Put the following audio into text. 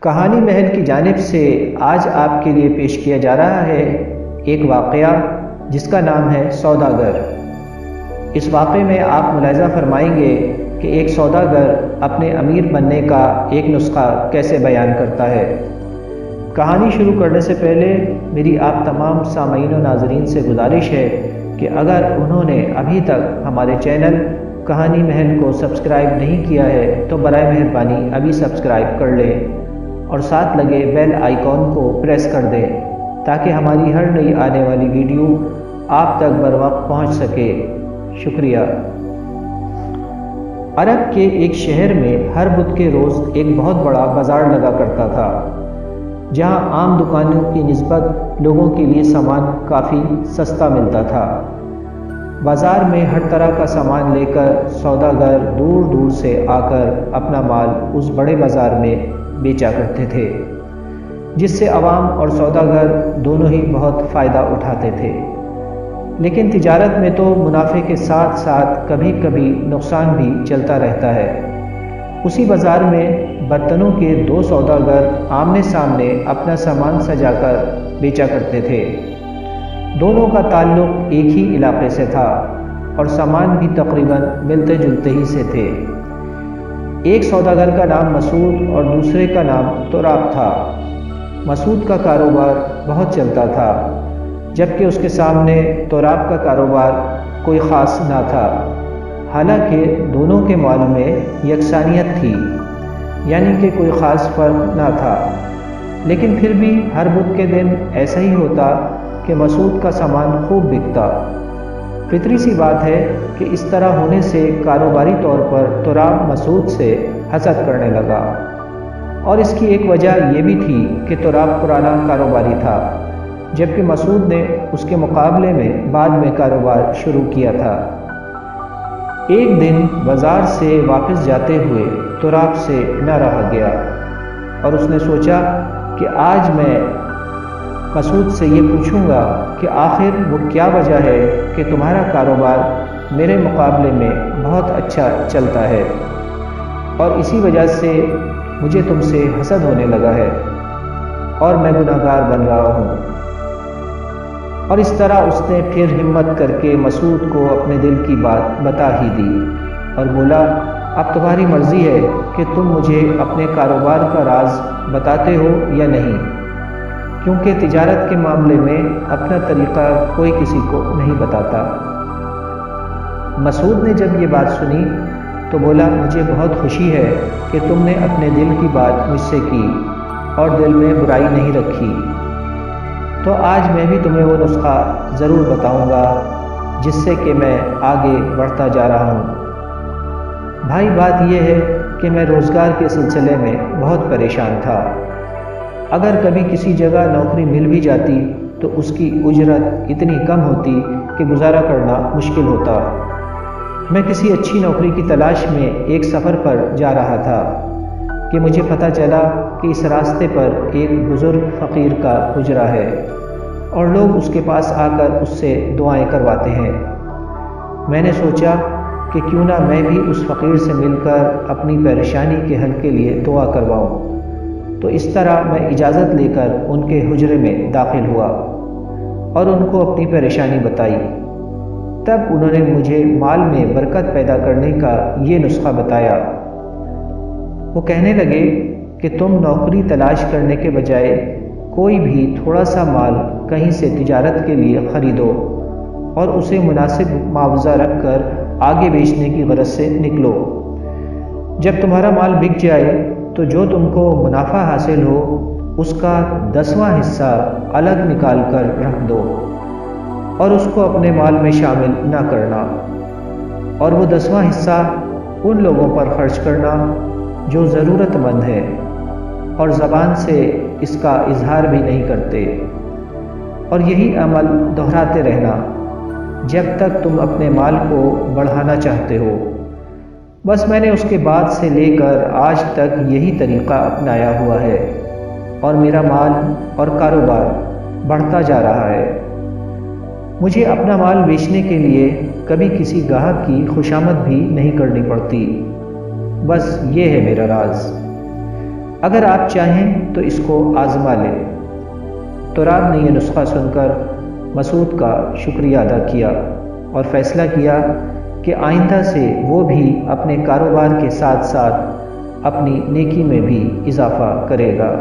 کہانی محل کی جانب سے آج آپ کے لیے پیش کیا جا رہا ہے ایک واقعہ جس کا نام ہے سوداگر۔ اس واقعے میں آپ ملاحظہ فرمائیں گے کہ ایک سوداگر اپنے امیر بننے کا ایک نسخہ کیسے بیان کرتا ہے۔ کہانی شروع کرنے سے پہلے میری آپ تمام سامعین و ناظرین سے گزارش ہے کہ اگر انہوں نے ابھی تک ہمارے چینل کہانی محل کو سبسکرائب نہیں کیا ہے تو برائے مہربانی ابھی سبسکرائب کر لیں اور ساتھ لگے بیل آئیکن کو پریس کر دیں تاکہ ہماری ہر نئی آنے والی ویڈیو آپ تک بروقت پہنچ سکے۔ شکریہ۔ عرب کے ایک شہر میں ہر بدھ کے روز ایک بہت بڑا بازار لگا کرتا تھا، جہاں عام دکانوں کی نسبت لوگوں کے لیے سامان کافی سستا ملتا تھا۔ بازار میں ہر طرح کا سامان لے کر سوداگر دور دور سے آ کر اپنا مال اس بڑے بازار میں بیچا کرتے تھے، جس سے عوام اور سوداگر دونوں ہی بہت فائدہ اٹھاتے تھے۔ لیکن تجارت میں تو منافع کے ساتھ ساتھ کبھی کبھی نقصان بھی چلتا رہتا ہے۔ اسی بازار میں برتنوں کے دو سوداگر آمنے سامنے اپنا سامان سجا کر بیچا کرتے تھے۔ دونوں کا تعلق ایک ہی علاقے سے تھا اور سامان بھی تقریباً ملتے جلتے ہی سے تھے۔ ایک سوداگر کا نام مسعود اور دوسرے کا نام تراب تھا۔ مسعود کا کاروبار بہت چلتا تھا، جبکہ اس کے سامنے تراب کا کاروبار کوئی خاص نہ تھا۔ حالانکہ دونوں کے مال میں یکسانیت تھی، یعنی کہ کوئی خاص فرق نہ تھا، لیکن پھر بھی ہر بدھ کے دن ایسا ہی ہوتا کہ مسعود کا سامان خوب بکتا۔ فطری سی بات ہے کہ اس طرح ہونے سے کاروباری طور پر تراب مسعود سے حسد کرنے لگا، اور اس کی ایک وجہ یہ بھی تھی کہ تراب پرانا کاروباری تھا، جبکہ مسعود نے اس کے مقابلے میں بعد میں کاروبار شروع کیا تھا۔ ایک دن بازار سے واپس جاتے ہوئے تراب سے نہ رہا گیا اور اس نے سوچا کہ آج میں مسعود سے یہ پوچھوں گا کہ آخر وہ کیا وجہ ہے کہ تمہارا کاروبار میرے مقابلے میں بہت اچھا چلتا ہے اور اسی وجہ سے مجھے تم سے حسد ہونے لگا ہے اور میں گناہگار بن رہا ہوں۔ اور اس طرح اس نے پھر ہمت کر کے مسعود کو اپنے دل کی بات بتا ہی دی اور بولا، اب تمہاری مرضی ہے کہ تم مجھے اپنے کاروبار کا راز بتاتے ہو یا نہیں، کیونکہ تجارت کے معاملے میں اپنا طریقہ کوئی کسی کو نہیں بتاتا۔ مسعود نے جب یہ بات سنی تو بولا، مجھے بہت خوشی ہے کہ تم نے اپنے دل کی بات مجھ سے کی اور دل میں برائی نہیں رکھی، تو آج میں بھی تمہیں وہ نسخہ ضرور بتاؤں گا جس سے کہ میں آگے بڑھتا جا رہا ہوں۔ بھائی، بات یہ ہے کہ میں روزگار کے سلسلے میں بہت پریشان تھا۔ اگر کبھی کسی جگہ نوکری مل بھی جاتی تو اس کی اجرت اتنی کم ہوتی کہ گزارا کرنا مشکل ہوتا۔ میں کسی اچھی نوکری کی تلاش میں ایک سفر پر جا رہا تھا کہ مجھے پتہ چلا کہ اس راستے پر ایک بزرگ فقیر کا حجرہ ہے اور لوگ اس کے پاس آ کر اس سے دعائیں کرواتے ہیں۔ میں نے سوچا کہ کیوں نہ میں بھی اس فقیر سے مل کر اپنی پریشانی کے حل کے لیے دعا کرواؤں۔ تو اس طرح میں اجازت لے کر ان کے حجرے میں داخل ہوا اور ان کو اپنی پریشانی بتائی۔ تب انہوں نے مجھے مال میں برکت پیدا کرنے کا یہ نسخہ بتایا۔ وہ کہنے لگے کہ تم نوکری تلاش کرنے کے بجائے کوئی بھی تھوڑا سا مال کہیں سے تجارت کے لیے خریدو اور اسے مناسب معاوضہ رکھ کر آگے بیچنے کی غرض سے نکلو۔ جب تمہارا مال بک جائے تو جو تم کو منافع حاصل ہو اس کا 10واں حصہ الگ نکال کر رکھ دو اور اس کو اپنے مال میں شامل نہ کرنا، اور وہ 10واں حصہ ان لوگوں پر خرچ کرنا جو ضرورت مند ہے اور زبان سے اس کا اظہار بھی نہیں کرتے، اور یہی عمل دہراتے رہنا جب تک تم اپنے مال کو بڑھانا چاہتے ہو۔ بس میں نے اس کے بعد سے لے کر آج تک یہی طریقہ اپنایا ہوا ہے اور میرا مال اور کاروبار بڑھتا جا رہا ہے۔ مجھے اپنا مال بیچنے کے لیے کبھی کسی گاہک کی خوشامد بھی نہیں کرنی پڑتی۔ بس یہ ہے میرا راز۔ اگر آپ چاہیں تو اس کو آزما لیں۔ تراب نے یہ نسخہ سن کر مسعود کا شکریہ ادا کیا اور فیصلہ کیا کہ آئندہ سے وہ بھی اپنے کاروبار کے ساتھ ساتھ اپنی نیکی میں بھی اضافہ کرے گا۔